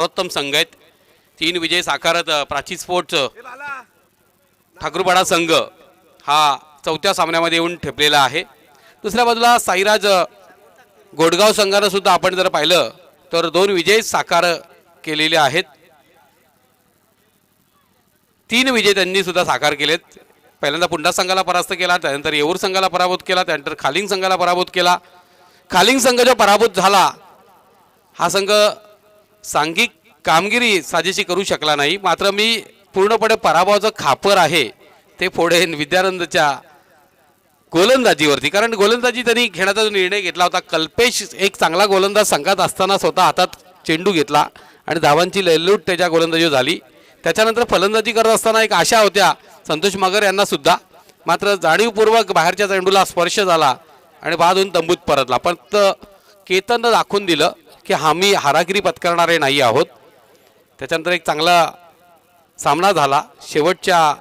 सर्वोत्तम संघ आहेत. 3 विजय साकारत प्राची स्पोर्ट्स ठाकूरपाडा संघ हा चौथ्या सामन्यामध्ये येऊन ठेपलेला आहे. दुसऱ्या बाजूला साईराज गोडगाव संघानं सुद्धा आपण जर पाहिलं तर 2 विजय साकार केलेले आहेत. 3 विजय त्यांनी सुद्धा साकार केलेत. पहिल्यांदा पुंडा संघाला परास्त केला, त्यानंतर येऊर संघाला पराभूत केला, त्यानंतर खालिंग संघाला पराभूत केला. खालिंग संघ जो पराभूत झाला हा संघ सांघिक कामगिरी साजेशी करू शकला नाही. मात्र मी पूर्णपणे पराभवाचं खापर आहे ते फोडेन विद्यानंदच्या गोलंदाजीवरती. कारण गोलंदाजी त्यांनी घेण्याचा जो निर्णय घेतला होता, कल्पेश एक चांगला गोलंदाज संघात असताना स्वतः हातात चेंडू घेतला आणि धावांची लयलूट त्याच्या गोलंदाजीवर झाली. त्याच्यानंतर फलंदाजी करत असताना एक आशा होत्या संतोष मगर यांना सुद्धा, मात्र जाणीवपूर्वक बाहेरच्या चेंडूला स्पर्श झाला आणि बाद होऊन तंबूत परतला. पण केतननं दाखवून दिलं की आम्ही हारागिरी पत्करणारे नाही आहोत. त्याच्यानंतर एक चांगला सामना झाला. शेवटच्या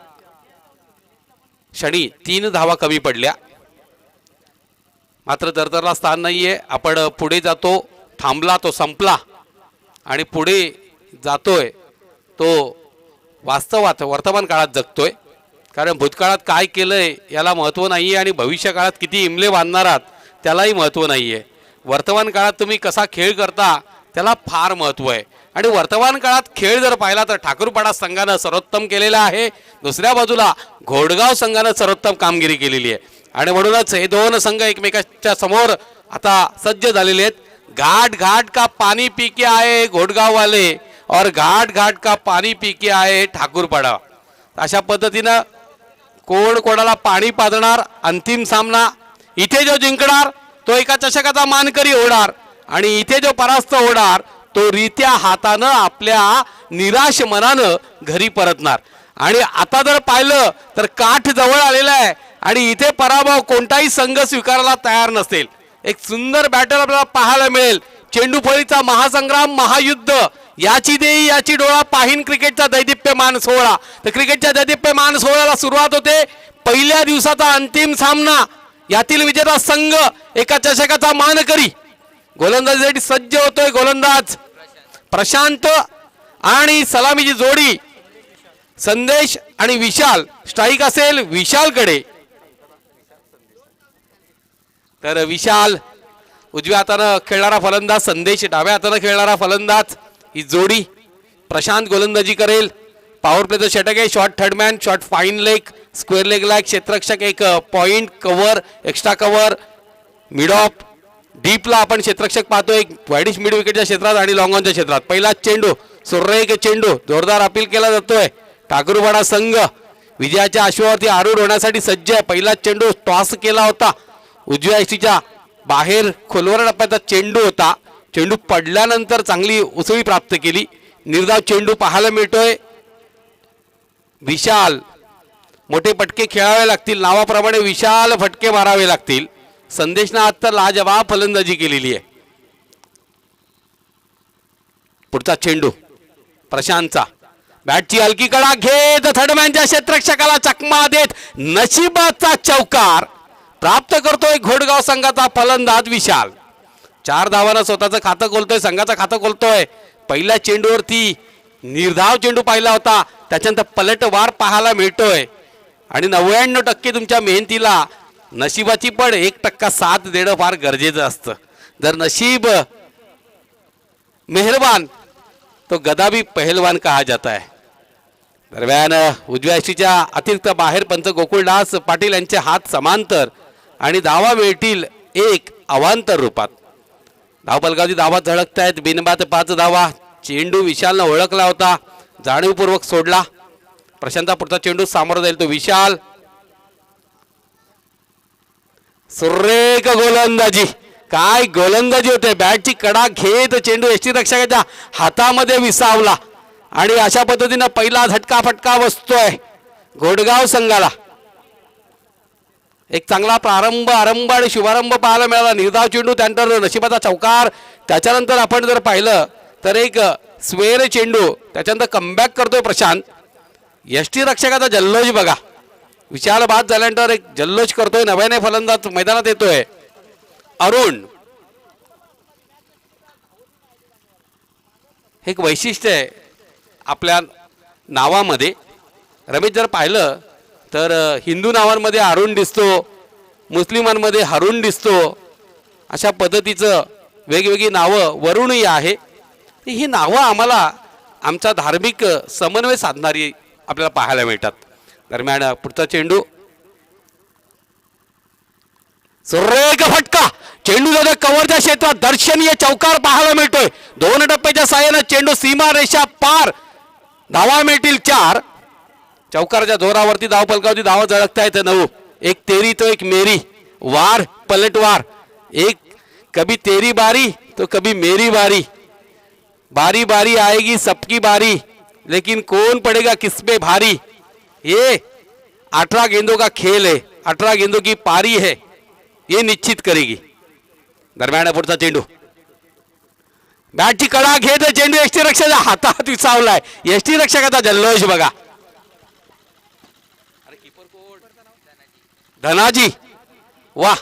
क्षणी 3 धावा कमी पडल्या. मात्र तरतरला स्थान नाहीये. आपण पुढे जातो, थांबला तो संपला आणि पुढे जातोय तो वास्तवात वर्तमान काळात जगतोय. कारण भूतकाळात काय केलंय याला महत्त्व नाहीये आणि भविष्य काळात किती इमले बांधणार आहात त्यालाही महत्त्व नाहीये. वर्तमान काळात तुम्ही कसा खेळ करता त्याला फार महत्त्व आहे. आणि वर्तमान काळात खेळ जर पाहिला तर ठाकूरपाडा संघानं सर्वोत्तम केलेला आहे. दुसऱ्या बाजूला घोडगाव संघानं सर्वोत्तम कामगिरी केलेली आहे. आणि म्हणूनच हे 2 संघ एकमेकांच्या समोर आता सज्ज झालेले आहेत. घाट घाट का पाणी पी के आए घोडगाव वाले और घाट घाट का पाणी पी के आए ठाकूरपाडा. अशा पद्धतीनं कोण कोणाला पाणी पाजणार अंतिम सामना. इथे जो जिंकणार तो एका चषकाचा मानकरी होणार आणि इथे जो परास्त होणार तो रित्या हातानं आपल्या निराश मनानं घरी परतणार. आणि आता जर पाहिलं तर काठ जवळ आलेला आहे आणि इथे पराभव कोणताही संघ स्वीकारायला तयार नसेल. एक सुंदर बॅटल आपल्याला पाहायला मिळेल. चेंडूफळीचा महासंग्राम, महायुद्ध, याची देई याची डोळा पाहीन क्रिकेटचा दैदिप्यमान सोहळा. तर क्रिकेटच्या दैदिप्यमान सोहळ्याला सुरुवात होते. पहिल्या दिवसाचा अंतिम सामना. यातील विजेता संघ एका चषकाचा मानकरी. गोलंदाजीसाठी सज्ज होतोय गोलंदाज प्रशांत आणि सलामीची जोडी संदेश आणि विशाल. स्ट्राईक असेल विशालकडे. तर विशाल उजव्या हातानं खेळणारा फलंदाज, संदेश डाव्या हातानं खेळणारा फलंदाज. ही जोडी. प्रशांत गोलंदाजी करेल. पॉवर प्लेचं षटक आहे. Short third man, short fine leg, square लेगला एक क्षेत्ररक्षक, एक point cover, extra cover, mid off. डीपला आपण क्षेत्ररक्षक पाहतो एक वाईडिश मिड विकेटच्या क्षेत्रात आणि लॉंग ऑनच्या क्षेत्रात. पहिला चेंडू सुरेख चेंडू जोरदार अपील केला जातोय. ठाकूरपाडा संघ विजयाच्या आश्वावरती आरूढ होण्यासाठी सज्ज आहे. पहिला चेंडू टॉस केला होता उजव्या यष्टीच्या बाहेर खोलवर टप्प्याचा चेंडू होता. चेंडू पडल्यानंतर चांगली उसळी प्राप्त केली. निर्धाव चेंडू पाहायला मिळतोय. विशाल मोठे फटके खेळावे लागतील. नावाप्रमाणे विशाल फटके मारावे लागतील. संदेशनं आता लाजवाब फलंदाजी केलेली आहे. पुढचा चेंडू प्रशांतचा. बॅटची हलकी कडा घेत थर्डमॅनच्या क्षेत्ररक्षकाला चकमा देत नशिबाचा चौकार प्राप्त करतोय घोडगाव संघाचा फलंदाज विशाल. 4 धावांना स्वतःचं खातं खोलतोय, संघाचं खातं खोलतोय. पहिल्या चेंडूवरती निर्धाव चेंडू पाहिला होता, त्याच्यानंतर पलटवार पाहायला मिळतोय. आणि 99% तुमच्या मेहनतीला नशिबाची पण 1% साथ देणं फार गरजेचं असतं. जर नशीब मेहरबान तो गदा भी पहलवान कहा जाता है. दरम्यान उजव्या यष्टीच्या अतिरिक्त बाहेर पंच गोकुळदास पाटील यांचे हात समांतर आणि धावा मिळतील एक अवांतर रूपात. धावपलकावरती धावा झळकतायत. बिनबाद 5 धावा. चेंडू विशालनं ओळखला होता, जाणीवपूर्वक सोडला. प्रशांत पुढचा चेंडू सामोरं जाईल तो विशाल. सुरेख गोलंदाजी. काय गोलंदाजी होते. बॅटची कडा घेत चेंडू यष्टीरक्षकाच्या हातामध्ये विसावला आणि अशा पद्धतीनं पहिला झटका फटका बसतोय घोडगाव संघाला. एक चांगला प्रारंभ, आरंभ आणि शुभारंभ पाहायला मिळाला. निर्धाव चेंडू, त्यानंतर नशिबाचा चौकार. त्याच्यानंतर आपण जर पाहिलं तर एक स्वेर चेंडू, त्याच्यानंतर कमबॅक करतोय प्रशांत. यष्टीरक्षकाचा जल्लोष बघा. विशाल बाद झाल्यानंतर एक जल्लोष करतोय. नव्याने फलंदाज मैदानात येतोय अरुण. एक वैशिष्ट्य आहे आपल्या नावामध्ये. रमेश जर पाहिलं तर हिंदू नावांमध्ये अरुण दिसतो, मुस्लिमांमध्ये हरुण दिसतो, अशा पद्धतीचं वेगवेगळी नावं वरुणही आहे. ही नावं आम्हाला आमचा धार्मिक समन्वय साधणारी आपल्याला पाहायला मिळतात. दरम्यान पुढचा चेंडू सुरेख फटका, चेंडू जातो कव्हरच्या क्षेत्रात, दर्शनीय चौकार पाहायला मिळतोय. 2 टप्प्याच्या साहाय्याने चेंडू सीमा रेषा पार, धावा मिळतील 4. चौकाराच्या जोरावरती धाव फलकावरती धावा झळकतायत 9. एक तेरी तो एक मेरी, वार पलटवार, एक कभी तेरी बारी तो कभी मेरी बारी, बारी बारी आएगी सबकी बारी, लेकिन कौन पड़ेगा किस पे भारी. ये 18 गेंदों का खेल है, 18 गेंदों की पारी है, ये निश्चित करेगी. दरम्यान पुढचा चेंडू, बॅटची कडा घेत चेंडू एसटी रक्षकाच्या हातात विसावलाय. एसटी रक्षकाचा जल्लोष बघा. धनाजी वा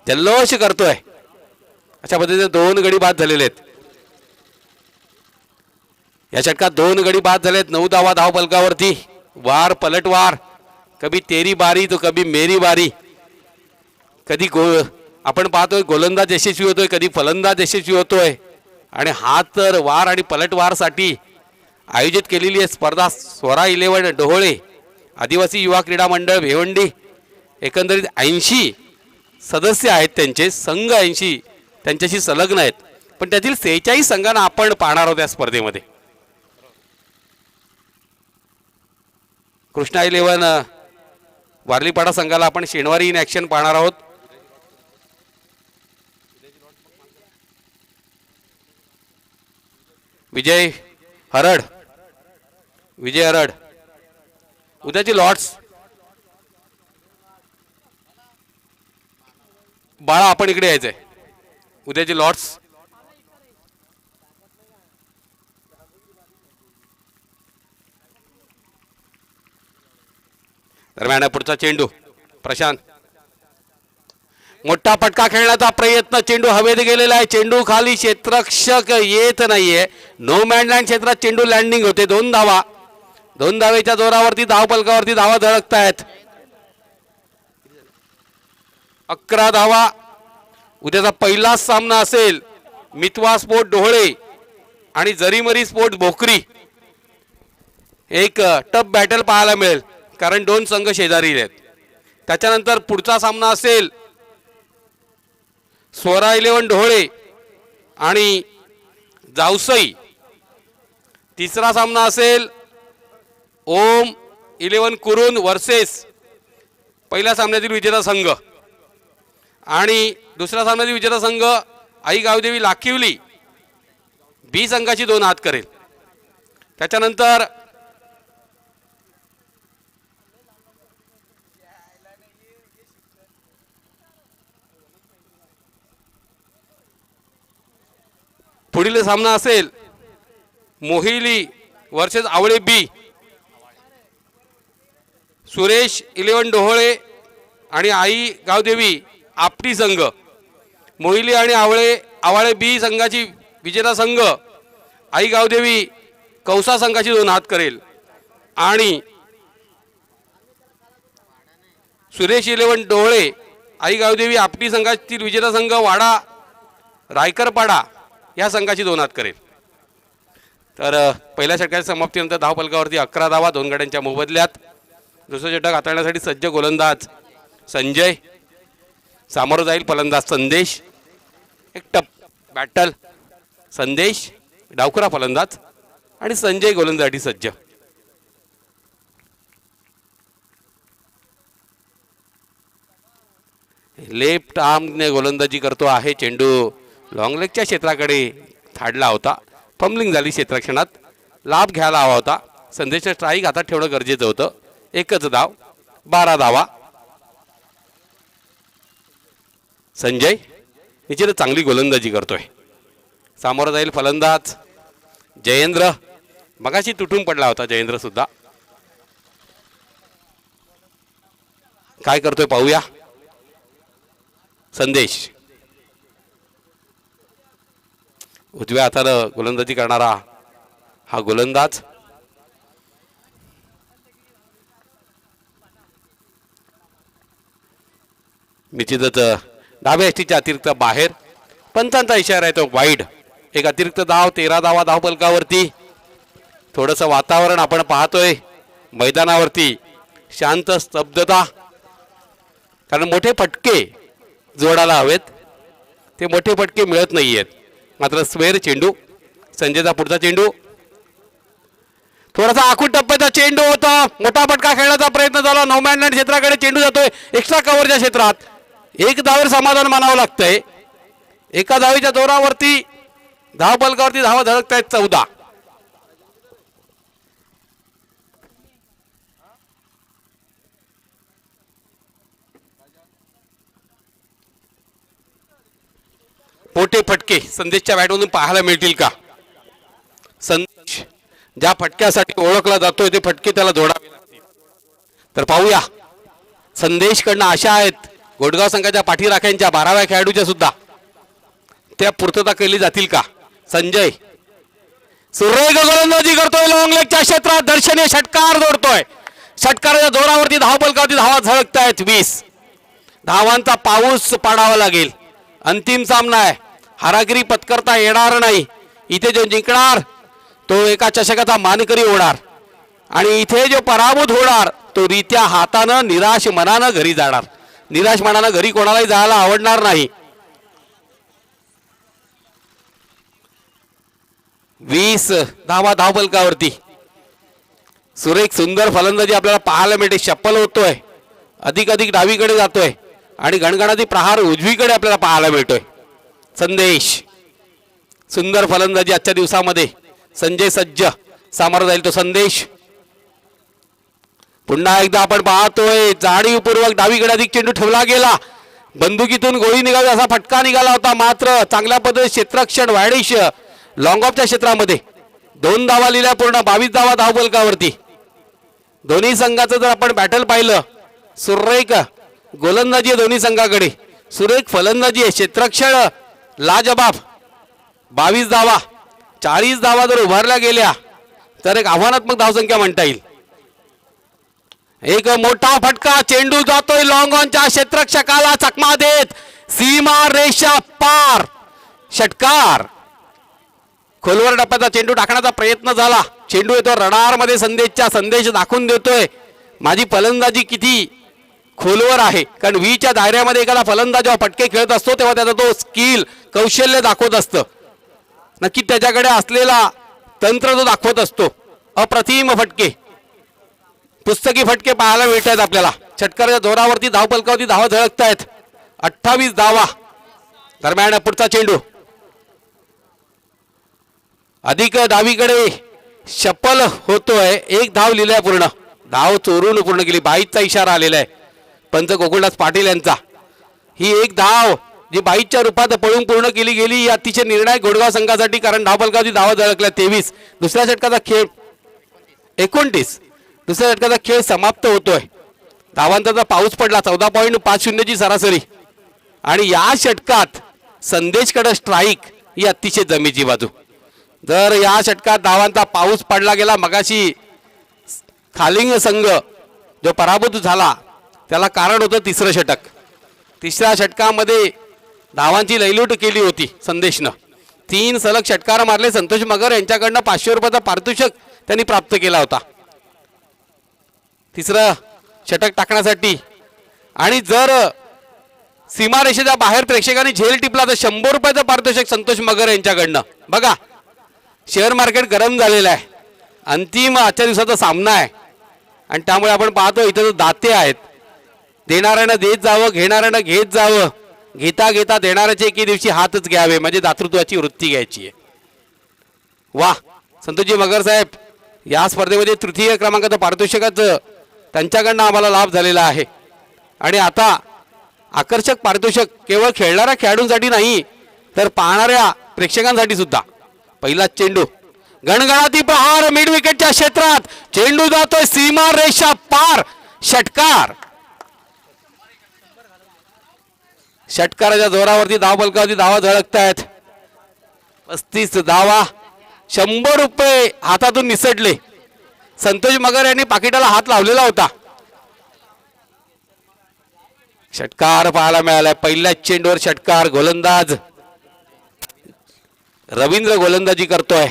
जल्लोष करतोय. अशा पद्धतीने 2 गडी बाद झालेले आहेत. या षटकात 2 गडी बाद झालेत. 9 धावा धाव फलकावरती. वार पलटवार, कभी तेरी बारी तो कभी मेरी बारी. कधी आपण पाहतोय गोलंदाज यशस्वी होतोय, कधी फलंदाज यशस्वी होतोय. आणि हा तर वार आणि पलटवारसाठी आयोजित केलेली आहे स्पर्धा स्वरा 11 डोहोळे आदिवासी युवा क्रीडा मंडळ भिवंडी. एकंदरीत 80 सदस्य आहेत त्यांचे, संघ 80 त्यांच्याशी संलग्न आहेत. पण त्यातील 46 संघांना आपण पाहणार आहोत या स्पर्धेमध्ये. कृष्णा 11 वारलीपाडा संघाला आपण शनिवारी इन ॲक्शन पाहणार आहोत. विजय हरड, विजय हरड. उद्याची लॉट्स बाळा आपण इकडे यायचंय. उद्याची लॉट्स दरम्यान पुढचा चेंडू प्रशांत, मोठा फटका खेळण्याचा प्रयत्न, चेंडू हवेत गेलेला आहे. चेंडू खाली, क्षेत्ररक्षक येत नाहीये. नो मॅनलँड क्षेत्रात चेंडू लँडिंग होते. 2 धावा, 2 धावेच्या जोरावरती धाव फलकावरती धावा झळकतायत. 11 धावा. उद्याचा पहिलाच सामना असेल मितवा स्पोर्ट डोहळे आणि जरीमरी स्पोर्ट भोकरी. एक टफ बॅटल पाहायला मिळेल कारण 2 संघ शेजारी आहेत. त्याच्यानंतर पुढचा सामना असेल स्वरा 11 डोहळे आणि जावसई. तिसरा सामना असेल ओम 11 कुरुन वर्सेस पहिल्या सामन्यातील विजेता संघ. आणि दुसऱ्या सामन्यातील विजेता संघ आई गावदेवी लाखिवली बी संघाची 2 हात करेल. त्याच्यानंतर पुढील सामना असेल मोहिली वर्सेस आवळे बी. सुरेश 11 डोहोळे आणि आई गावदेवी आपटी संघ. मोहिली आणि आवळे बी संघाची विजेता संघ आई गावदेवी कौसा संघाची 2 हात करेल. आणि सुरेश 11 डोहोळे आई गावदेवी आपटी संघातील विजेता संघ वाडा रायकरपाडा या संघाची 2 हात करेल. तर पहिल्या षटकाच्या समाप्तीनंतर धाव फलकावरती 11 धावा 2 गड्यांच्या मोबदल्यात. दुसरं षटक हाताळण्यासाठी सज्ज गोलंदाज संजय, सामोरं जाईल फलंदाज संदेश. एक टप बॅटल, संदेश डावखुरा फलंदाज आणि संजय गोलंदाजीसाठी सज्ज. लेफ्ट आर्मने गोलंदाजी करतो आहे. चेंडू लॉंग लेगच्या क्षेत्राकडे थाडला होता. फंबलिंग झाली क्षेत्ररक्षणात, लाभ घ्यायला हवा होता. संदेशचं स्ट्राईक हातात ठेवणं गरजेचं होतं. एकच धाव, 12 धावा. संजय निश्चितच चांगली गोलंदाजी करतोय. सामोरं जाईल फलंदाज जयेंद्र. मगाशी तुटून पडला होता जयेंद्र सुद्धा. काय करतोय पाहूया. संदेश उजव्या हातानं गोलंदाजी करणारा हा गोलंदाज. निश्चितच डाव्या यष्टीच्या अतिरिक्त बाहेर. पंचांचा इशारा आहे तो वाईड. एक अतिरिक्त धाव, 13 धावा धावफलकावरती. थोडंसं वातावरण आपण पाहतोय मैदानावरती शांत स्तब्धता, कारण मोठे फटके जोडायला हवेत, ते मोठे फटके मिळत नाहीयेत. मात्र स्वेर चेंडू, संजयचा पुढचा चेंडू, थोडासा आखूड टप्प्याचा चेंडू होता. मोठा फटका खेळण्याचा प्रयत्न झाला. नो मॅन लँड क्षेत्राकडे चेंडू जातोय एक्स्ट्रा कव्हरच्या क्षेत्रात. एक धावेवर समाधान मानावं लागतंय. एका धावेच्या जोरावरती धावफलकावरती धावा धडकत आहेत 14. मोठे फटके संदेशच्या बॅटमधून पाहायला मिळतील का? संदेश ज्या फटक्यासाठी ओळखला जातोय ते फटके त्याला जोडावे लागतील. तर पाहूया, संदेशकडनं आशा आहेत गोडगाव संघाच्या पाठीराख्यांच्या 12व्या खेळाडूच्या सुद्धा, त्या पूर्तता केली जातील का? संजय सुरेख गोलंदाजी करतोय लॉंग लेगच्या क्षेत्रात. दर्शनीय षटकार जोडतोय. षटकाराच्या जोरावरती धावफलकावरती धावा झळकत आहेत. 20 धावांचा पाऊस पाडावा लागेल. अंतिम सामना आहे. हारागिरी पत्करता येणार नाही. इथे जो जिंकणार तो एका चषकाचा मानकरी होणार, आणि इथे जो पराभूत होणार तो रित्या हातानं निराश मनानं घरी जाणार. निराश मनानं घरी कोणालाही जायला आवडणार नाही. 20 धावा धावफलकावरती. सुरेख सुंदर फलंदाजी आपल्याला पाहायला मिळते. शप्पल होतोय, अधिक अधिक डावीकडे जातोय, आणि गणगणाती प्रहार उजवीकडे आपल्याला पाहायला मिळतोय. संदेश सुंदर फलंदाजी आजच्या दिवसामध्ये. संजय सज्ज सामोरं जाईल तो संदेश. पुन्हा एकदा आपण पाहतोय जाणीवपूर्वक डावीकडे अधिक चेंडू ठेवला गेला. बंदुकीतून गोळी निघाली असा फटका निघाला होता. मात्र चांगल्या पद्धतीने क्षेत्ररक्षण वायडिश लॉंग ऑफच्या क्षेत्रामध्ये 2 धावा लिहिल्या पूर्ण. 22 धावा धावफलकावरती. दोन्ही संघाचं जर आपण बॅटल पाहिलं, सुरेख गोलंदाजी आहे दोन्ही संघाकडे, सुरेख फलंदाजी आहे. क्षेत्ररक्षण लाजबाब. 22 धावा, 40 धावा जर उभारल्या गेल्या तर एक आव्हानात्मक धावसंख्या म्हणता येईल. एक मोठा फटका, चेंडू जातोय लॉंग ऑनच्या क्षेत्ररक्षकाला चकमा देत सीमा रेषा पार. षटकार. खोलवर टप्प्याचा चेंडू टाकण्याचा प्रयत्न झाला. चेंडू येतो रडारमध्ये संदेशच्या. संदेश दाखवून देतोय माझी फलंदाजी किती खोलवर आहे. कारण व्हीच्या दायऱ्यामध्ये एखादा फलंदाज जेव्हा फटके खेळत असतो तेव्हा त्याचा तो स्किल कौशल्य दाखवत असतं. नक्की त्याच्याकडे असलेला तंत्र तो दाखवत असतो. अप्रतिम फटके, पुस्तकी फटके पाहायला मिळत आहेत आपल्याला. षटकाराच्या जोरावरती धावफलकावरती धावा झळकत आहेत. 28 धावा. दरम्यान पुढचा चेंडू अधिक डावीकडे शप्पल होतोय. 1 धाव लिहिलाय पूर्ण. धाव चोरून पूर्ण केली. 22चा इशारा आलेला आहे पंच गोकुळदास पाटील यांचा. ही 1 धाव जी 22च्या रूपात पळून पूर्ण केली गेली, ही अतिशय निर्णायक गोडगाव संघासाठी. कारण धावफलकावरती धावा झळकल्या 23. दुसऱ्या षटकाचा खेळ 29. दुसऱ्या षटकाचा खेळ समाप्त होतोय. धावांचा पाऊस पडला. 14.50ची सरासरी. आणि या षटकात संदेशकडे स्ट्राईक ही अतिशय जमेची बाजू. जर या षटकात धावांचा पाऊस पडला गेला, मगाशी खालिंग संघ जो पराभूत झाला त्याला कारण होतं 3रं षटक. 3ऱ्या षटकामध्ये धावांची लयलूट केली होती संदेशनं. 3 सलग षटकार मारले. संतोष मगर यांच्याकडनं 500 रुपयाचा पारितोषिक त्यांनी प्राप्त केला होता 3रं षटक टाकण्यासाठी. आणि जर सीमारेषेच्या बाहेर प्रेक्षकांनी झेल टिपला तर 100 रुपयाचं पारितोषिक संतोष मगर यांच्याकडनं. बघा, शेअर मार्केट गरम झालेलं आहे. अंतिम आजच्या दिवसाचा सामना आहे, आणि त्यामुळे आपण पाहतो इथं दाते आहेत. देणाऱ्यानं देत जावं, घेणाऱ्यानं घेत जावं. घेता घेता देणाऱ्याचे एके दिवशी हातच घ्यावे, म्हणजे दातृत्वाची वृत्ती घ्यायची आहे. वा, संतोषजी मगर साहेब या स्पर्धेमध्ये 3य क्रमांकाचं पारितोषिकाचं त्यांच्याकडनं आम्हाला लाभ झालेला आहे. आणि आता आकर्षक पारितोषिक केवळ खेळणाऱ्या खेळाडूंसाठी नाही तर पाहणाऱ्या प्रेक्षकांसाठी सुद्धा. पहिला चेंडू, गणगणाती प्रहार मिड विकेटच्या क्षेत्रात. चेंडू जातोय सीमा रेषा पार. षटकार. षटकाराच्या जोरावरती धावफलकावरती धावा झळकत आहेत. 35 धावा 100 रुपये हातातून निसटले. संतोष मगर यांनी पाकिटाला हात लावलेला होता. षटकार पाहायला मिळाला. पहिल्याच चेंडूवर षटकार. गोलंदाज रवींद्र गोलंदाजी करतोय.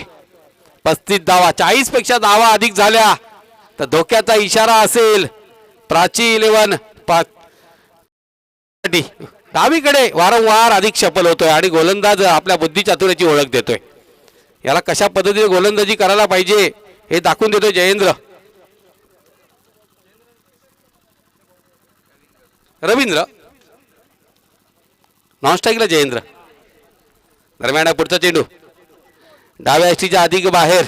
35 धावा, 40 पेक्षा धावा अधिक झाल्या तर धोक्याचा इशारा असेल. प्राची 11 डावीकडे वारंवार अधिक सफल होतोय आणि गोलंदाज आपल्या बुद्धिचातुर्याची ओळख देतोय. याला कशा पद्धतीने गोलंदाजी करायला पाहिजे हे दाखवून देतोय जयेंद्र. रवींद्र नॉनस्ट्राईकला जयेंद्र. दरम्यान पुढचा चेंडू डाव्या एसटीच्या अधिक बाहेर.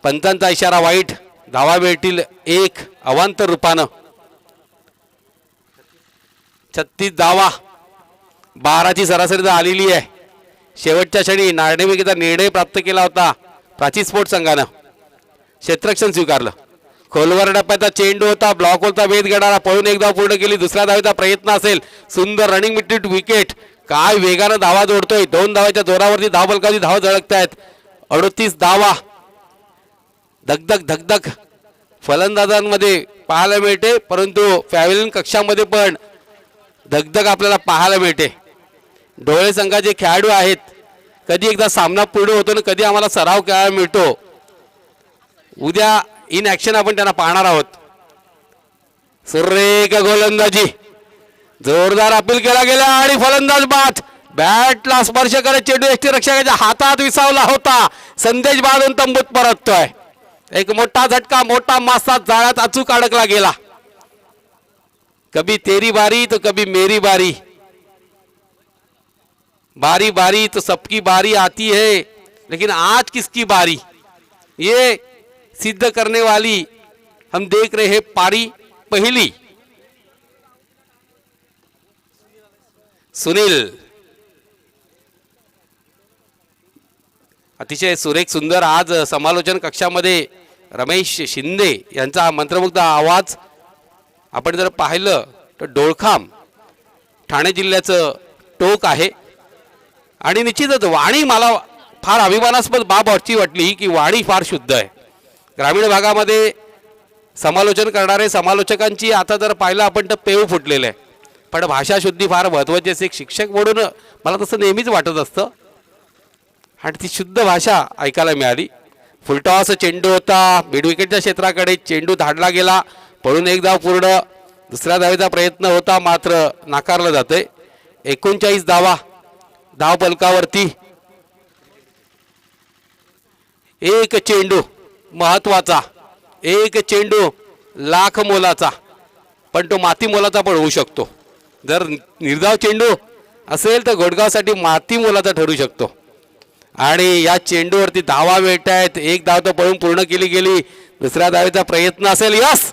पंचांचा इशारा वाईट. धावा मिळतील 1 अवांतर रूपानं. 36 धावा, 12ची सरासरी आलेली आहे. शेवटच्या क्षणी नाणेफेकीचा निर्णय प्राप्त केला होता प्राची स्पोर्ट्स संघानं. क्षेत्ररक्षण स्वीकारलं. खोलवर टप्प्याचा चेंडू होता. ब्लॉक होता वेध घेणारा. पळून एक धाव पूर्ण केली. दुसऱ्या धावेचा प्रयत्न असेल. सुंदर रनिंग मिड विकेट. काय वेगानं धावा जोडतोय. 2 धावाच्या जोरावरती धावफलकावरती धावा झळकतायत. 38 धावा. धगधग धगधग फलंदाजांमध्ये पाहायला मिळते, परंतु पॅव्हिलियन कक्षामध्ये पण धगधग आपल्याला पाहायला मिळते. डोळे संघाचे खेळाडू आहेत. कधी एकदा सामना पूर्ण होतो ना कधी आम्हाला सराव खेळायला मिळतो. उद्या इन ऍक्शन आपण त्यांना पाहणार आहोत. सुरेख गोलंदाजी. जोरदार अपील केला गेला आणि फलंदाज बाद. बॅटला स्पर्श करत चेंडू एसटी रक्षकाच्या हातात विसावला होता. संदेश बाळून तंबूत परततोय. एक मोठा झटका, मोठा मासा जाळ्यात अचूक अडकला गेला. कभी तेरी बारी तो कभी मेरी बारी. बारी बारी तो सबकी बारी आती है, लेकिन आज किसकी बारी ये सिद्ध करने वाली हम देख रहे हैं पारी पहली. सुनील अतिशय सुरेख सुंदर आज समालोचन कक्षामध्ये रमेश शिंदे यांचा मंत्रमुग्ध आवाज आपण जर पाहिलं तर डोळखाम ठाणे जिल्ह्याचं टोक आहे. आणि निश्चितच वाणी मला फार अभिमानास्पद बाब अशी वाटली की वाणी फार शुद्ध आहे. ग्रामीण भागामध्ये समालोचन करणारे समालोचकांची आता जर पाहिलं आपण तर पेव फुटलेलं आहे. पण भाषा शुद्धी फार महत्त्वाची असते. एक शिक्षक म्हणून मला तसं नेहमीच वाटत असतं आणि ती शुद्ध भाषा ऐकायला मिळाली. फुलटॉस चेंडू होता. मिड विकेटच्या क्षेत्राकडे चेंडू धाडला गेला. पळून एक धाव पूर्ण. दुसऱ्या धावेचा प्रयत्न होता मात्र नाकारलं जातंय. 39 धावा धाव फलकावरती. एक चेंडू महत्वाचा. एक चेंडू लाख मोलाचा, पण तो माती मोलाचा पण होऊ शकतो. जर निर्धाव चेंडू असेल तर घोडगावसाठी माती मोलाचा ठरू शकतो. आणि या चेंडूवरती धावा मिळतायत. एक धाव तर पळून पूर्ण केली गेली. दुसऱ्या धावेचा प्रयत्न असेल. यस,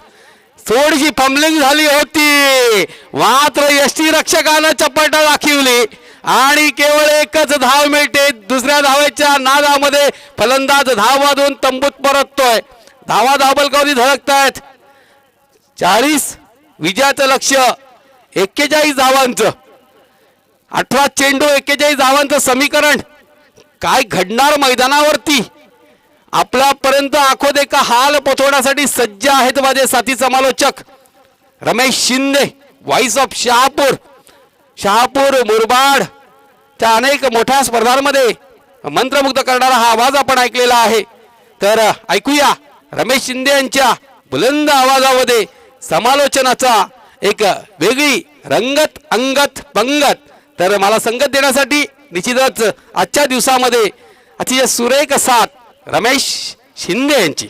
थोडीशी फंबलिंग झाली होती मात्र यष्टी रक्षकानं चपटा दाखवली आणि केवळ एकच धाव मिळते. दुसऱ्या धावेच्या नादामध्ये फलंदाज धाव वाजवून तंबूत परततोय. धावा धावबलकावरी धडकतायत. 40 विजयाचं लक्ष्य 41 धावांचं. 18 चेंडू 41 धावांचं समीकरण. काय घडणार मैदानावरती आपल्यापर्यंत आखो देखा हाल पोचवण्यासाठी सज्ज आहेत माझे साथी समालोचक. Ramesh Shinde, voice of Shahapur. शहापूर मुरबाड त्या अनेक मोठ्या स्पर्धांमध्ये मंत्रमुग्ध करणारा हा आवाज आपण ऐकलेला आहे. तर ऐकूया रमेश शिंदे यांच्या बुलंद आवाजामध्ये समालोचनाचा एक वेगळी रंगत अंगत पंगत. तर मला संगत देण्यासाठी निश्चितच आजच्या दिवसामध्ये अतिशय सुरेख साथ रमेश शिंदे यांची.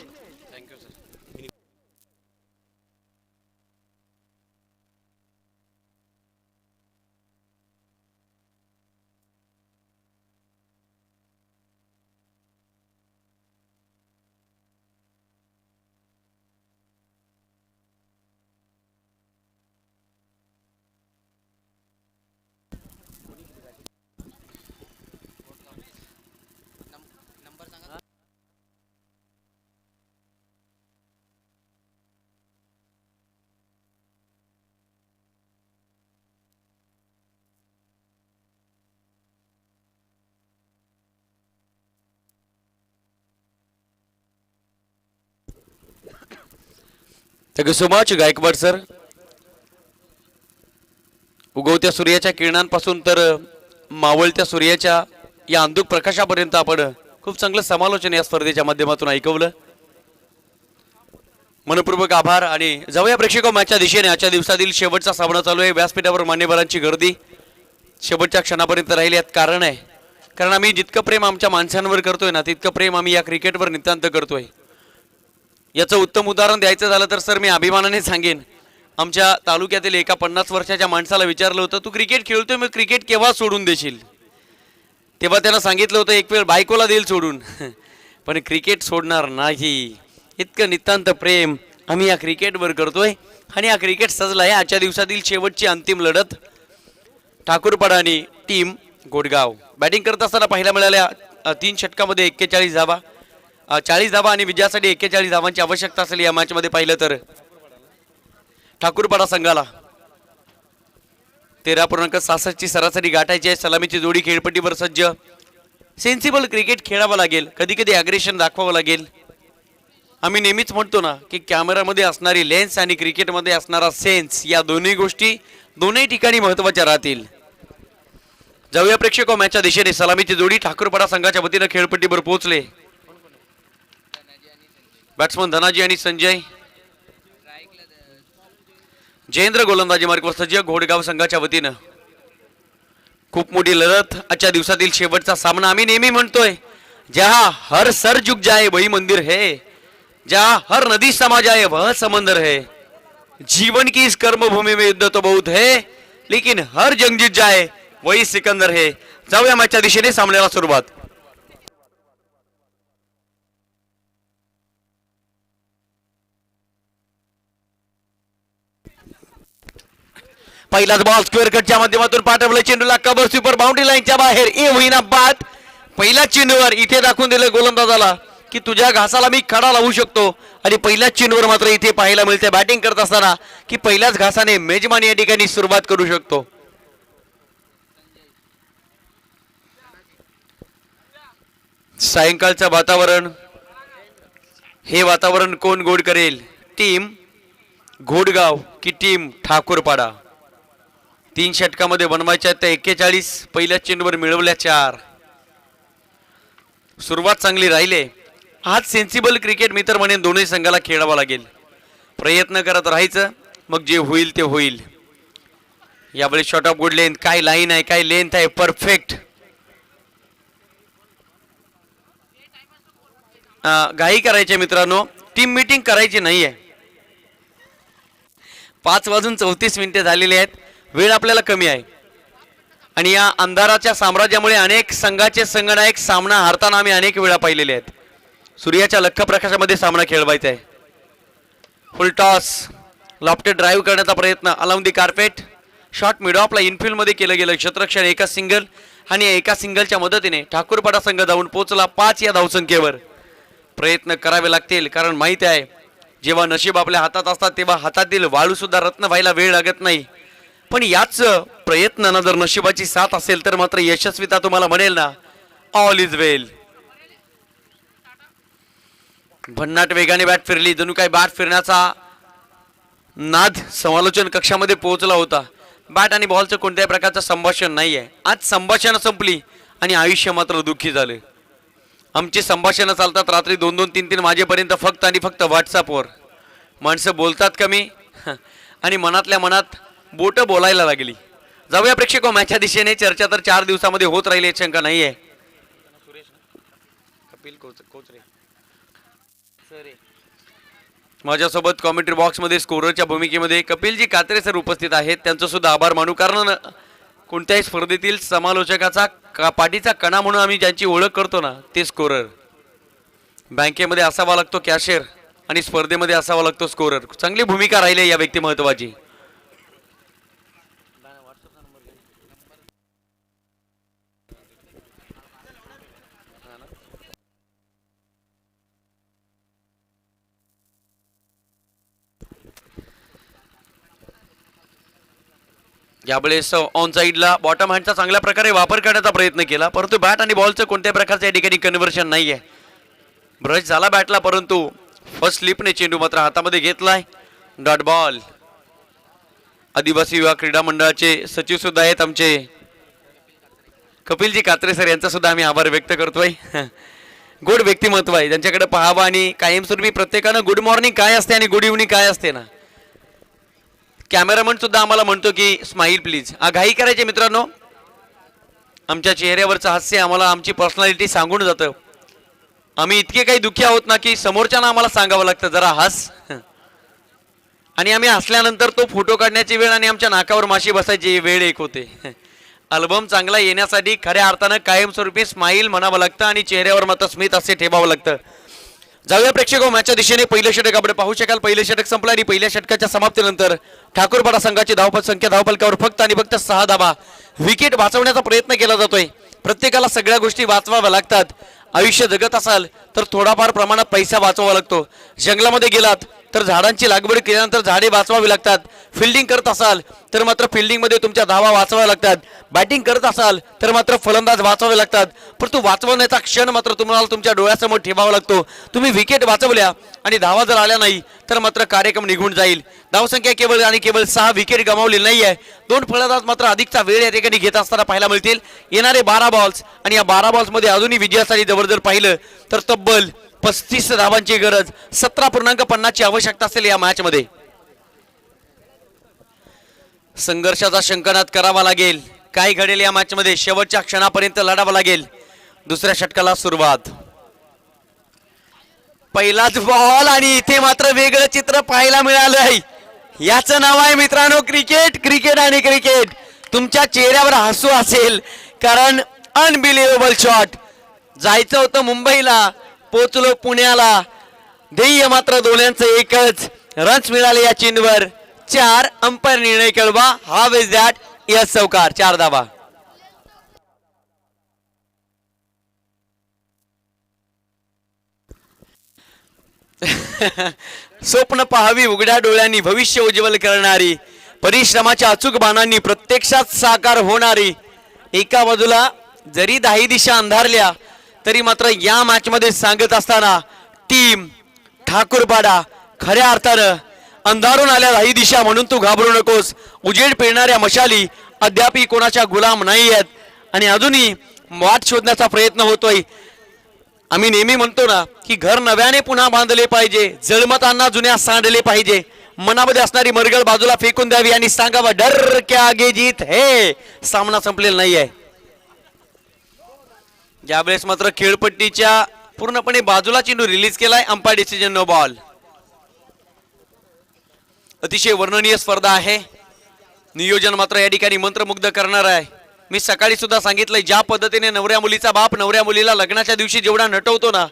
Thank you so much Gaikwad sir. उगवत्या सूर्याच्या किरणांपासून तर मावळत्या सूर्याच्या या अंधुक प्रकाशापर्यंत आपण खूप चांगलं समालोचन या स्पर्धेच्या माध्यमातून ऐकवलं. मनपूर्वक आभार. आणि जाऊया प्रेक्षक मॅचच्या दिशेने. आजच्या दिवसातील शेवटचा सामना चालू आहे. व्यासपीठावर मान्यवरांची गर्दी शेवटच्या क्षणापर्यंत राहिली. यात कारण आहे, कारण आम्ही जितकं प्रेम आमच्या माणसांवर करतोय ना, तितकं प्रेम आम्ही या क्रिकेटवर नितांत करतोय. याचं उत्तम उदाहरण द्यायचं झालं तर सर, मी अभिमानाने सांगेन, आमच्या तालुक्यातील एका 50 वर्षाच्या माणसाला विचारलं होतं, तू क्रिकेट खेळतोय, मग क्रिकेट केव्हा सोडून देशील? तेव्हा त्यानं सांगितलं होतं, एक वेळ बायकोला देईल सोडून, पण क्रिकेट सोडणार नाही. इतकं नितांत प्रेम आम्ही या क्रिकेटवर करतोय. आणि हा क्रिकेट सजला आहे. आजच्या दिवसातील शेवटची अंतिम लढत ठाकूरपाडा आणि टीम गोडगाव. बॅटिंग करत असताना पाहायला मिळाल्या 3 षटकामध्ये 41 धावा, 40 धावा आणि विजयासाठी 41 धावांची आवश्यकता असली. या मॅचमध्ये पाहिलं तर ठाकूरपाडा संघाला 13.66 ची सरासरी गाठायची आहे. सलामीची जोडी खेळपट्टीवर सज्ज. सेन्सिबल क्रिकेट खेळावं लागेल, कधी कधी ॲग्रेशन दाखवावं लागेल. आम्ही नेहमीच म्हणतो ना की कॅमेरामध्ये असणारी लेन्स आणि क्रिकेटमध्ये असणारा सेन्स, या दोन्ही गोष्टी दोन्ही ठिकाणी महत्त्वाच्या राहतील. जाऊया प्रेक्षक मॅचच्या दिशेने. सलामीची जोडी ठाकूरपाडा संघाच्या वतीनं खेळपट्टीवर पोहोचले. बॅट्समन धनाजी आणि संजय. जयेंद्र गोलंदाजी मार्गवर सज्ज. घोडगाव संघाच्या वतीनं खूप मोठी लढत. आजच्या दिवसातील शेवटचा सामना. आम्ही नेहमी म्हणतोय, जहां हर सर झुक जाए वही मंदिर है, जहां हर नदी समा जाए वह समंदर है, जीवन की इस कर्मभूमि में युद्ध तो बहुत है, लेकिन हर जंग जीत जाए वही सिकंदर है. जाऊया मॅचच्या दिशेने. सामन्याला सुरुवात. पहिलाच बॉल स्क्वेअर कटच्या माध्यमातून पाठवलं. चेंडूला कव्हर स्वीपर बाउंड्री लाईनच्या बाहेर. ए होईना बाद. पहिल्याच चेंडूवर इथे दाखवून दिलं गोलंदाजाला की तुझ्या घासाला मी खडा लावू शकतो. आणि पहिल्याच चेंडूवर मात्र इथे पाहायला मिळते बॅटिंग करत असताना की पहिल्याच घासाने मेजबानी या ठिकाणी सुरुवात करू शकतो. सायंकाळचं वातावरण, हे वातावरण कोण गोड करेल? टीम घोडगाव की टीम ठाकूरपाडा? 3 षटकामध्ये बनवायच्या त्या 41. पहिल्या चेंडूवर मिळवल्या 4. सुरुवात चांगली राहिले. आज सेन्सिबल क्रिकेट मी तर म्हणेन दोन्ही संघाला खेळावा लागेल. प्रयत्न करत राहायचं, मग जे होईल ते होईल. यावेळी शॉट ऑफ गुड लेंथ. काय लाईन आहे, काय लेंथ आहे, परफेक्ट. घाई करायचे मित्रांनो, टीम मीटिंग करायची नाहीये. 5:34 झालेले आहेत. वेळ आपल्याला कमी आहे आणि या अंधाराच्या साम्राज्यामुळे अनेक संघाचे संघनायक सामना हारताना आम्ही अनेक वेळा पाहिलेले आहेत. सूर्याच्या लख्ख प्रकाशामध्ये सामना खेळवायचा आहे. फुल टॉस, लॉफ्टेड ड्राईव्ह करण्याचा प्रयत्न, अलाउन दी कार्पेट. शॉट मिड ऑफला इनफिल्डमध्ये केलं गेलं. क्षेत्ररक्षण एका सिंगल आणि एका सिंगलच्या मदतीने ठाकूरपाडा संघ जाऊन पोहोचला 5 या धावसंख्येवर. प्रयत्न करावे लागतील, कारण माहिती आहे जेव्हा नशीब आपल्या हातात असतात तेव्हा हातातील वाळू सुद्धा रत्न व्हायला वेळ लागत नाही. पण याच प्रयत्नानं जर नशिबाची साथ असेल तर मात्र यशस्वीता तुम्हाला म्हणेल ना, ऑल इज वेल. भन्नाट वेगाने बॅट फिरली. जणू काय बॅट फिरण्याचा नाद समालोचन कक्षामध्ये पोहोचला होता. बॅट आणि बॉलचं कोणत्याही प्रकारचं संभाषण नाही आहे. आज संभाषणं संपली आणि आयुष्य मात्र दुःखी झाले. आमची संभाषणं चालतात रात्री 2-2, 3-3 वाजेपर्यंत फक्त आणि फक्त व्हॉट्सअपवर. माणसं बोलतात कमी आणि मनातल्या मनात बोटं बोलायला लागली. जाऊया प्रेक्षक मॅचच्या दिशेने. चर्चा तर 4 दिवसामध्ये होत राहिली, याची शंका नाही आहे. माझ्यासोबत कॉमेंट्री बॉक्समध्ये स्कोररच्या भूमिकेमध्ये कपिलजी कात्रे सर उपस्थित आहेत. त्यांचं सुद्धा आभार मानू, कारण कोणत्याही स्पर्धेतील समालोचकाचा पाठीचा कणा म्हणून आम्ही ज्यांची ओळख करतो ना, ते स्कोरर. बँकेमध्ये असावा लागतो कॅशियर आणि स्पर्धेमध्ये असावा लागतो स्कोरर. चांगली भूमिका राहिली या व्यक्ती महत्वाची. यावेळेस ऑन साईडला बॉटम हँडचा चांगल्या प्रकारे वापर करण्याचा प्रयत्न केला, परंतु बॅट आणि बॉलचं कोणत्याही प्रकारचं या ठिकाणी कन्व्हर्शन नाही आहे. ब्रश झाला बॅटला, परंतु फर्स्ट स्लिपने चेंडू मात्र हातामध्ये घेतलाय. Dot ball. आदिवासी विभाग क्रीडा मंडळाचे सचिव सुद्धा आहेत आमचे कपिलजी कात्रे सर, यांचा सुद्धा आम्ही आभार व्यक्त करतोय. गुड व्यक्तिमत्व आहे, त्यांच्याकडे पाहावं आणि कायमस्वरूपी प्रत्येकानं गुड मॉर्निंग काय असते आणि गुड इव्हनिंग काय असते ना. कॅमेरामन सुद्धा आम्हाला म्हणतो की स्माईल प्लीज. घाई करायचे मित्रांनो, आमच्या चेहऱ्यावरचं हास्य आम्हाला आमची पर्सनॅलिटी सांगून जातं. आम्ही इतके काही दुःखी आहोत ना की समोरच्यानं आम्हाला सांगावं लागतं जरा हस. आणि आम्ही हसल्यानंतर तो फोटो काढण्याची वेळ आणि आमच्या नाकावर माशी बसायची वेळ एक होते. अल्बम चांगला येण्यासाठी खऱ्या अर्थानं कायमस्वरूपी स्माईल म्हणावं लागतं आणि चेहऱ्यावर मात्र स्मित असे ठेवावं लागतं. जाऊया प्रेक्षक मॅचच्या दिशेने. पहिलं षटक आपण पाहू शकाल. पहिलं षटक संपलं आणि पहिल्या षटकाच्या समाप्तीनंतर ठाकूरपाडा संघाची धावपल संख्या धावपलकावर फक्त आणि फक्त 6 धावा. विकेट वाचवण्याचा प्रयत्न केला जातोय. प्रत्येकाला सगळ्या गोष्टी वाचवाव्या लागतात. आयुष्य जगत असाल तर थोडाफार प्रमाणात पैसा वाचवावा लागतो. जंगलामध्ये गेलात तर झाडांची लागवड केल्यानंतर झाडे वाचवावी लागतात. फिल्डिंग करत असाल तर मात्र फिल्डिंगमध्ये तुमच्या धावा वाचवाव्या लागतात. बॅटिंग करत असाल तर मात्र फलंदाज वाचवावे लागतात. परंतु वाचवण्याचा क्षण मात्र तुम्हाला तुमच्या डोळ्यासमोर ठेवावा लागतो. तुम्ही विकेट वाचवल्या आणि धावा जर आल्या नाही तर मात्र कार्यक्रम निघून जाईल. धावसंख्या केवळ आणि केवळ 6 विकेट गमावलेली नाही आहे. 2 फलंदाज मात्र अधिकचा वेळ या ठिकाणी घेत असताना पाहायला मिळतील. येणारे 12 बॉल्स आणि या 12 बॉल्समध्ये अजूनही विजयासाठी जर पाहिलं तर तब्बल 35 धावांची गरज, 17.50 ची आवश्यकता असेल या मॅच मध्ये. संघर्षाचा शंखनाद करावा लागेल. काय घडेल या मॅच मध्ये शेवटच्या क्षणापर्यंत लढावं लागेल. दुसऱ्या षटकाला सुरुवात. पहिलाच बॉल आणि इथे मात्र वेगळं चित्र पाहायला मिळालं आहे. याचं नाव आहे मित्रांनो क्रिकेट. क्रिकेट आणि क्रिकेट. तुमच्या चेहऱ्यावर हसू असेल कारण अनबिलिव्हेबल शॉट. जायचं होतं मुंबईला, पोचलो पुण्याला. ध्येय मात्र दोन्यांचं एकच. रन्स मिळाले या चेंडूवर 4. अंपायर निर्णय कळवा. हाव इज दॅट. यस चौकार. 4 धावा. स्वप्न पाहावी उघड्या डोळ्यांनी, भविष्य उज्ज्वल करणारी, परिश्रमाच्या अचूक बाणांनी प्रत्यक्षात साकार होणारी. एका बाजूला जरी 10 दिशा अंधारल्या तरी मात्र या मॅच मध्ये सांगत असताना टीम ठाकूरपाडा खऱ्या अर्थानं अंधारून आल्या 10 दिशा म्हणून तू घाबरू नकोस. उजेड पेरणाऱ्या मशाली अद्यापही कोणाच्या गुलाम नाही आहेत आणि अजूनही वाट शोधण्याचा प्रयत्न होतोय. आम्ही नेहमी म्हणतो ना की घर नव्याने पुन्हा बांधले पाहिजे, जळमतांना जुन्या सांडले पाहिजे. मनामध्ये असणारी मरगळ बाजूला फेकून द्यावी आणि सांगावं डर के आगे जीत हे. सामना संपलेला नाहीये. यावेळेस मात्र खेळपट्टीच्या पूर्णपणे बाजूला चेंडू रिलीज केलाय. Umpire decision no ball. अतिशय वर्णनीय स्पर्धा आहे. नियोजन मात्र या ठिकाणी मंत्रमुग्ध करणार आहे. मी सकाळी सुद्धा सांगितलंय ज्या पद्धतीने नवऱ्या मुलीचा बाप नवऱ्या मुलीला लग्नाच्या दिवशी जेवढा नटवतो ना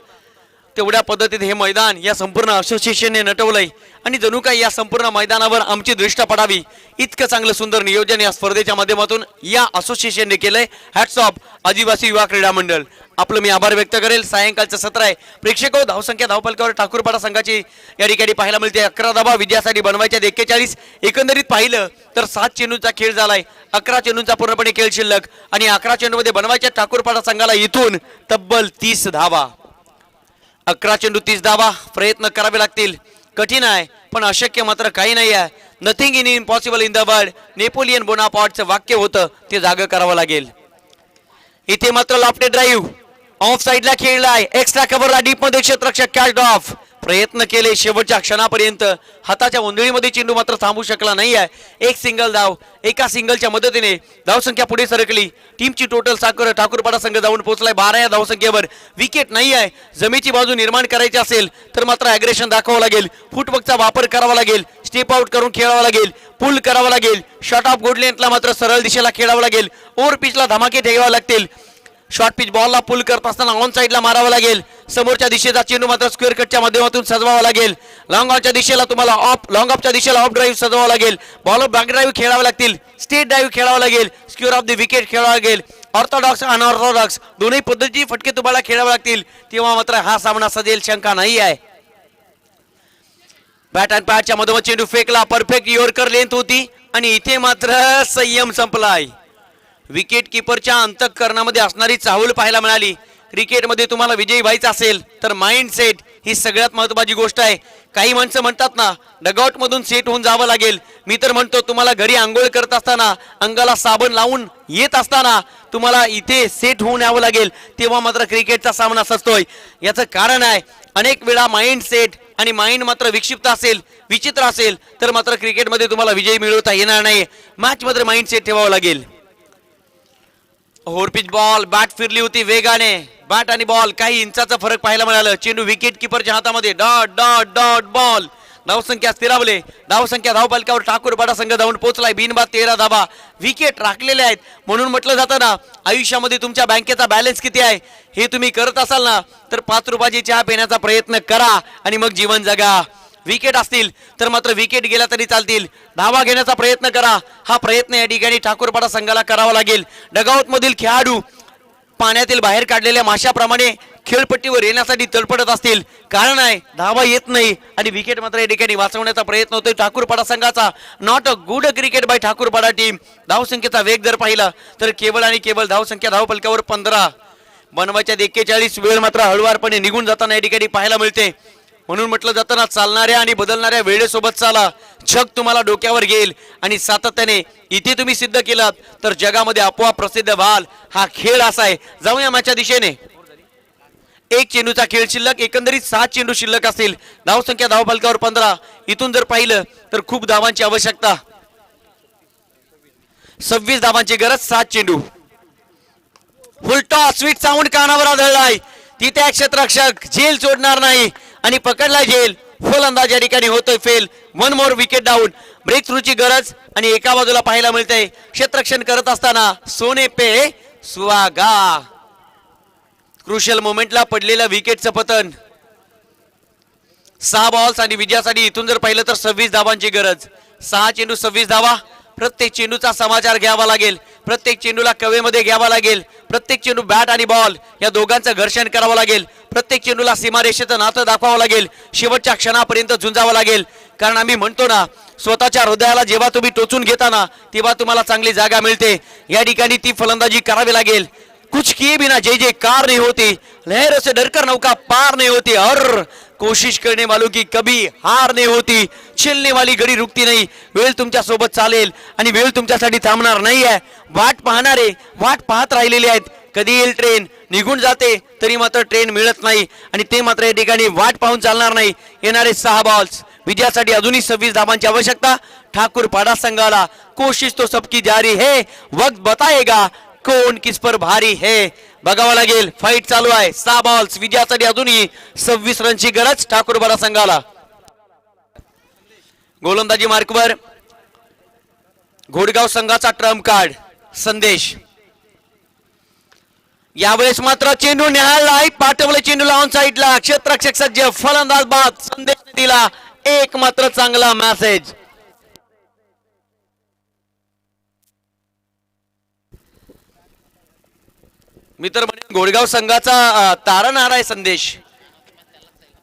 तेवढ्या पद्धतीने हे मैदान या संपूर्ण असोसिएशनने नटवलंय आणि जणू काही या संपूर्ण मैदानावर आमची दृष्ट पडावी इतकं चांगलं सुंदर नियोजन या स्पर्धेच्या माध्यमातून या असोसिएशनने केलंय. हॅट्स ऑफ आदिवासी युवा क्रीडा मंडळ. आपलं मी आभार व्यक्त करेल. सायंकाळचं सत्र आहे. प्रेक्षको धावसंख्या धावपलकावर ठाकूरपाडा संघाची या ठिकाणी पाहायला मिळते 11 धावा. विजयासाठी बनवायच्या 41. एकंदरीत पाहिलं तर 7 चेंडूंचा खेळ झालाय. 11 चेंडूंचा पूर्णपणे खेळ शिल्लक आणि 11 चेंडूमध्ये बनवायच्या ठाकूरपाडा संघाला इथून तब्बल 30 धावा. 11 चेंडू 30 धावा. प्रयत्न करावे लागतील. कठीण आहे पण अशक्य मात्र काही नाही आहे. Nothing in impossible in the world. Napoleon बोनापार्टचं वाक्य होतं ते जागं करावं लागेल. इथे मात्र लॉफ्टेड ड्राईव्ह ऑफ साइडला खेळलाय. एक्स्ट्रा कव्हरला डीप मध्ये क्षेत्ररक्षक कॅच ऑफ. प्रयत्न केले शेवटच्या क्षणापर्यंत. हाताच्या ओंधळीमध्ये चेंडू मात्र थांबू शकला नाही आहे. एक सिंगल धाव. एका सिंगलच्या मदतीने धावसंख्या पुढे सरकली. टीमची टोटल साखर ठाकूरपाडा संघ जाऊन पोहोचलाय 12 या धावसंख्येवर. विकेट नाही आहे. जमेची बाजू निर्माण करायची असेल तर मात्र अग्रेशन दाखवावं लागेल. फुटवर्कचा वापर करावा लागेल. स्टेप आउट करून खेळावं लागेल. पुल करावं लागेल. शॉट ऑफ गुड लेंथला मात्र सरळ दिशेला खेळावं लागेल. ओव्हर पिचला धमाके ठेवावे लागतील. शॉर्ट पिच बॉलला पुल करत असताना ऑन साइडला मारावं लागेल. समोरच्या दिशेचा चेंडू मात्र स्क्वेअर कटच्या माध्यमातून सजवावा लागेल. लॉंग ऑनच्या दिशेला तुम्हाला लॉंग ऑफच्या दिशेला ऑफ ड्राईव्ह सजवावा लागेल. बॉलर बॅक ड्राईव्ह खेळावे लागतील. स्टेट ड्राईव्ह खेळावा लागेल. स्क्वेअर ऑफ द विकेट खेळावा लागेल. ऑर्थोडॉक्स अनऑर्थोडॉक्स दोन्ही पद्धतीची फटके तुम्हाला खेळावे लागतील. तेव्हा मात्र हा सामना सजेल शंका नाही आहे. बॅट अँड पॅडच्या मधोमध चेंडू फेकला. परफेक्ट यॉर्कर लेंथ होती आणि इथे मात्र संयम संपलाय. विकेट किपरच्या अंतःकरणामध्ये असणारी चाहूल पाहायला मिळाली. क्रिकेटमध्ये तुम्हाला विजयी व्हायचं असेल तर माइंड सेट ही सगळ्यात महत्त्वाची गोष्ट आहे. काही माणसं म्हणतात ना डगआउट मधून सेट होऊन जावं लागेल. मी तर म्हणतो तुम्हाला घरी आंघोळ करत असताना अंगाला साबण लावून येत असताना तुम्हाला इथे सेट होऊन यावं लागेल, तेव्हा मात्र क्रिकेटचा सामना सजतोय. याचं कारण आहे अनेक वेळा माइंड सेट आणि माइंड मात्र विक्षिप्त असेल, विचित्र असेल तर मात्र क्रिकेटमध्ये तुम्हाला विजय मिळवता येणार नाही. मॅच मध्ये माइंड सेट ठेवावं लागेल. पिच बॉल, बॅट फिरली होती वेगाने, बॅट आणि बॉल काही इंचाचा फरक पाहायला मिळाला. चेंडू विकेट किपरच्या हातामध्ये, डॉट डॉट डॉट बॉल. धावसंख्या स्थिरावले, धावसंख्या धावफलकावर ठाकूरपाडा संघ धावून पोहोचलाय. बिनबाद 13 धाबा, विकेट राखलेले आहेत. म्हणून म्हटलं जातं ना आयुष्यामध्ये तुमच्या बँकेचा बॅलन्स किती आहे हे तुम्ही करत असाल ना तर 5 रुपयाची चहा पिण्याचा प्रयत्न करा आणि मग जीवन जगा. विकेट असतील तर मात्र विकेट गेला तरी चालतील, धावा घेण्याचा प्रयत्न करा. हा प्रयत्न या ठिकाणी ठाकूरपाडा संघाला करावा लागेल. डगआउट मधील खेळाडू पाण्यातील बाहेर काढलेल्या माशाप्रमाणे खेळपट्टीवर येण्यासाठी तडपडत असतील. कारण आहे धावा येत नाही आणि विकेट मात्र या ठिकाणी वाचवण्याचा प्रयत्न होतोय ठाकूरपाडा संघाचा. Not a good cricket by Thakurpada team. धावसंख्येचा वेग जर पाहिला तर केवळ आणि केवळ धावसंख्या धावफलकावर 15, बनवायच्या 41 वेळ मात्र हळुवारपणे निघून जाताना या ठिकाणी पाहायला मिळते. म्हणून म्हटलं जातं ना चालणाऱ्या आणि बदलणाऱ्या वेळेसोबत चाला, जग तुम्हाला डोक्यावर घेईल. आणि सातत्याने इथे तुम्ही सिद्ध केलात तर जगामध्ये आपोआप प्रसिद्ध व्हाल. हा खेळ असा आहे. जाऊया मॅचच्या दिशेने. एक चेंडूचा खेळ शिल्लक, एकंदरीत 7 चेंडू शिल्लक असतील. धावसंख्या धावफलकावर 15. इथून जर पाहिलं तर खूप धावांची आवश्यकता, 26 धावांची गरज, 7 चेंडू. फुलटॉस, स्वीट साऊंड कानावर आदळलाय. तिथे क्षेत्ररक्षक झेल सोडणार नाही आणि पकडलाय झेल. फलंदाज या ठिकाणी होतोय fail. 1 more wicket down. Break थ्रूची गरज आणि एका बाजूला पाहायला मिळतंय क्षेत्ररक्षण करत असताना सोने पे सुहागा. क्रुशियल मोमेंटला पडलेल्या विकेटचं पतन. 6 बॉल्स आणि विजयासाठी इथून जर पाहिलं तर 26 धावांची गरज. 6 चेंडू 26 धावा. प्रत्येक चेंडूचा समाचार घ्यावा लागेल, प्रत्येक चेंडूला कवेमध्ये घ्यावा लागेल, प्रत्येक चेंडू बॅट आणि बॉल या दोघांचं घर्षण करावं लागेल, प्रत्येक चेंडूला सीमारेषेचं नातं दाखवावं लागेल, शेवटच्या क्षणापर्यंत झुंजावं लागेल. कारण आम्ही म्हणतो ना स्वतःच्या हृदयाला जेव्हा तुम्ही टोचून घेताना तेव्हा तुम्हाला चांगली जागा मिळते. या ठिकाणी ती फलंदाजी करावी लागेल. कुछ किए बिना जय जयकार नहीं होती, लहरों से डरकर नौका पार नहीं होती, और कोशिश करने वालों की कभी हार नहीं होती. चलने वाली घडी रुकती नाही. वेळ तुमच्या सोबत चालेल आणि वेळ तुमच्यासाठी थांबणार नाही आहे. वाट पाहणारे वाट पाहत राहिलेले आहेत. कधी येईल ट्रेन, निघून जाते तरी मात्र ट्रेन मिळत नाही आणि ते मात्र या ठिकाणी वाट पाहून चालणार नाही. येणारे 6 बॉल्स, विजयासाठी अजूनही 26 धावांची आवश्यकता ठाकूरपाडा संघाला. कोशिश तो सबकी जारी है, वक्त बताएगा कोण किस पर भारी है. बघावं लागेल. फाईट चालू आहे. 6 बॉल्स, विजयासाठी अजूनही 26 रनची गरज ठाकूरपाडा संघाला. गोलंदाजी मार्कवर घोडगाव संघाचा ट्रम्प कार्ड संदेश. यावेळेस मात्र चेंडू निहाळलाय, पाठवले चेंडूला ऑन साइडला. क्षेत्ररक्षक सज्ज, फलंदाज बाद. संदेश दिला एक मात्र चांगला मेसेज. मी तर म्हणेन घोडगाव संघाचा तारणहार आहे संदेश.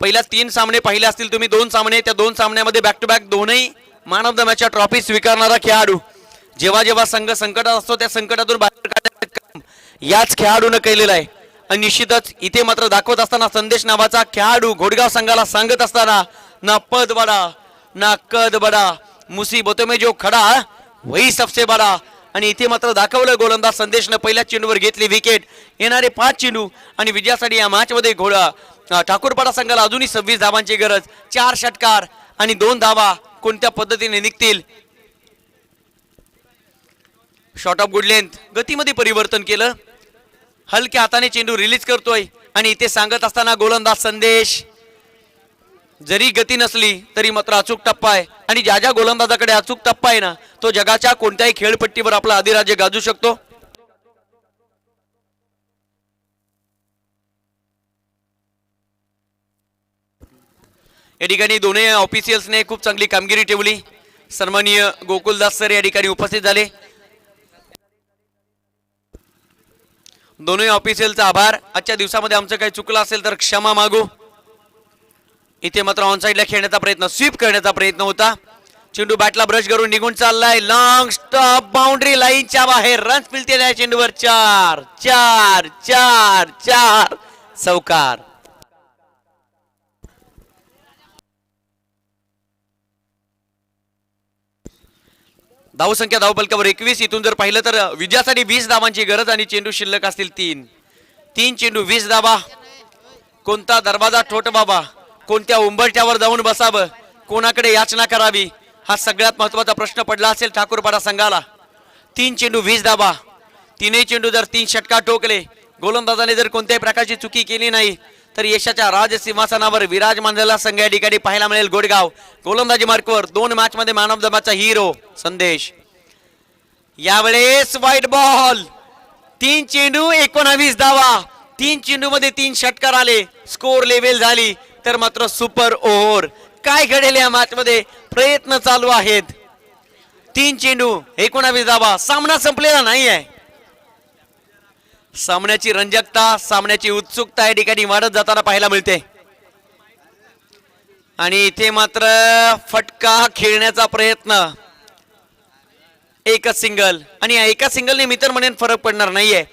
पहिल्या 3 सामने पाहिले असतील तुम्ही, 2 सामने, त्या 2 सामन्यामध्ये बॅक टू बॅक दोनही मॅन ऑफ द मॅचच्या ट्रॉफी स्वीकारणारा खेळाडू. जेव्हा जेव्हा संघ संकटात असतो त्या संकटातून बाहेर काढण्याचं काम याच खेळाडूनं केलेलं आहे. आणि निश्चितच इथे मात्र दाखवत असताना संदेश नावाचा खेळाडू घोडगाव संघाला सांगत असताना ना पद बडा ना कद बडा, मुसीबतों में जो खडा वही सबसे बडा. आणि इथे मात्र दाखवलं गोलंदाज संदेशनं पहिल्या चेंडूवर घेतली विकेट. येणारे 5 चेंडू आणि विजयासाठी या मॅच मध्ये ठाकूरपाडा संघाला अजूनही 26 धावांची गरज. 4 षटकार आणि 2 धावा कोणत्या पद्धतीने निघतील. शॉट ऑफ गुड लेंथ, गतीमध्ये परिवर्तन केलं. हलक्या हाताने चेंडू रिलीज करतोय आणि इथे सांगत असताना गोलंदाज संदेश जरी गती नसली तरी मात्र अचूक टप्पा आहे. आणि ज्या ज्या गोलंदाजाकडे अचूक टप्पा आहे ना तो जगाच्या कोणत्याही खेळपट्टीवर आपला अधिराज्य गाजू शकतो. या ठिकाणी दोन्ही ऑफिशियल्सने खूप चांगली कामगिरी ठेवली. सन्माननीय गोकुलदास सर या ठिकाणी उपस्थित झाले. दोन्ही ऑफिशियलचा आभार. आजच्या दिवसामध्ये आमचं काही चुकलं असेल तर क्षमा मागू. इथे मात्र ऑन साइडला खेळण्याचा प्रयत्न, स्वीप करण्याचा प्रयत्न होता. चेंडू बॅटला ब्रश करून निघून चाललाय. लॉंग स्टॉप बाउंड्री लाईनच्या बाहेर. रन्स मिळते त्या चेंडूवर. 4 4 4 4 चौकार. धावसंख्या धावपलकावर 21. इथून जर पाहिलं तर विजयासाठी 20 धावांची गरज आणि चेंडू शिल्लक असतील 3 चेंडू 20 धावा. कोणता दरवाजा ठोठ बाबा, कोणत्या उंबरठ्यावर जाऊन बसावं, कोणाकडे याचना करावी, हा सगळ्यात महत्वाचा प्रश्न पडला असेल ठाकूरपाडा संघाला. 3 चेंडू 20 धावा. तीनही चेंडू जर 3 षटकार ठोकले, गोलंदाजाने जर कोणत्याही प्रकारची चुकी केली नाही तर यशाच्या राजसिंहासनावर विराजमान झालेला संघ या ठिकाणी पाहायला मिळेल गोडेगाव. गोलंदाजी मार्कवर 2 मॅच मध्ये मॅन ऑफ द मॅचचा हिरो संदेश. यावेळेस व्हाईट बॉल. 3 चेंडू 19 धावा. 3 चेंडू मध्ये 3 षटकार आले. स्कोर लेव्हल झाली तर मात्र सुपर ओव्हर. काय घडेल या मॅच मध्ये, प्रयत्न चालू आहेत. 3 चेंडू 19 धावा. सामना संपलेला नाही आहे. सामन्याची रंजकता, सामन्याची उत्सुकता या ठिकाणी वाढत जाताना पाहायला मिळते. आणि इथे मात्र फटका खेळण्याचा प्रयत्न. एकच सिंगल आणि एका सिंगलने मी तर म्हणेन फरक पडणार नाहीये.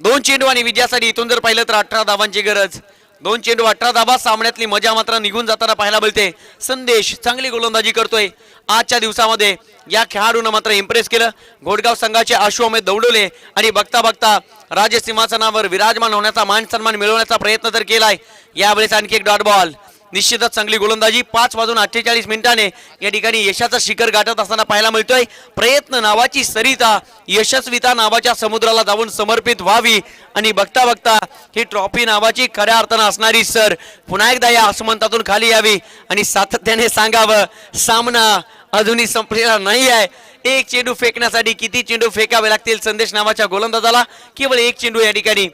2 चेंडू आणि विजयासाठी इथून जर पाहिलं तर 18 धावांची गरज. 2 चेंडू 18 धावा. सामन्यातली मजा मात्र निघून जाताना पाहायला मिळते. संदेश चांगली गोलंदाजी करतोय आजच्या दिवसामध्ये. या खेळाडूनं मात्र इम्प्रेस केलं. घोडगाव संघाचे अश्वमेध दौडवले आणि बघता बघता राजसिंहासनावर विराजमान होण्याचा मान सन्मान मिळवण्याचा प्रयत्न तर केलाय. यावेळेस आणखी एक डॉट बॉल. निश्चितच चांगली गोलंदाजी. 5:48 मिनिटाने या ठिकाणी यशाचं शिखर गाठत असताना पाहायला मिळतोय. प्रयत्न नावाची सरिता यशस्विता नावाच्या समुद्राला जाऊन समर्पित व्हावी आणि बघता बघता ही ट्रॉफी नावाची खऱ्या अर्थानं असणारी सर पुन्हा एकदा या आसमंतातून खाली यावी आणि सातत्याने सांगावं सामना अजूनही संपलेला नाही आहे. 1 चेंडू फेकण्यासाठी किती चेंडू फेकावे लागतील संदेश नावाच्या गोलंदाजाला. केवळ 1 चेंडू या ठिकाणी.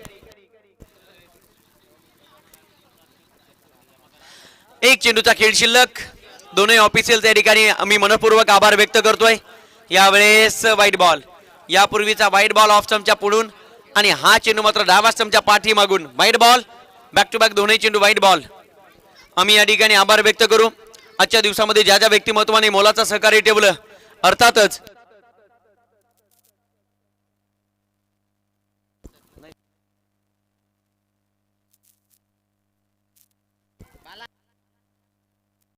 1 चेंडूचा खेळ शिल्लक. दोन्ही ऑफिशियल त्या ठिकाणी आम्ही मनपूर्वक आभार व्यक्त करतोय. यावेळेस व्हाईट बॉल. यापूर्वीचा व्हाईट बॉल ऑफ स्टंपच्या पुढून आणि हा चेंडू मात्र डाव्या स्टंपच्या पाठी मागून white ball. Back to back दोन्ही चेंडू व्हाईट बॉल. आम्ही या ठिकाणी आभार व्यक्त करू आजच्या दिवसामध्ये ज्या ज्या व्यक्तिमत्वाने मोलाचं सहकार्य ठेवलं. अर्थातच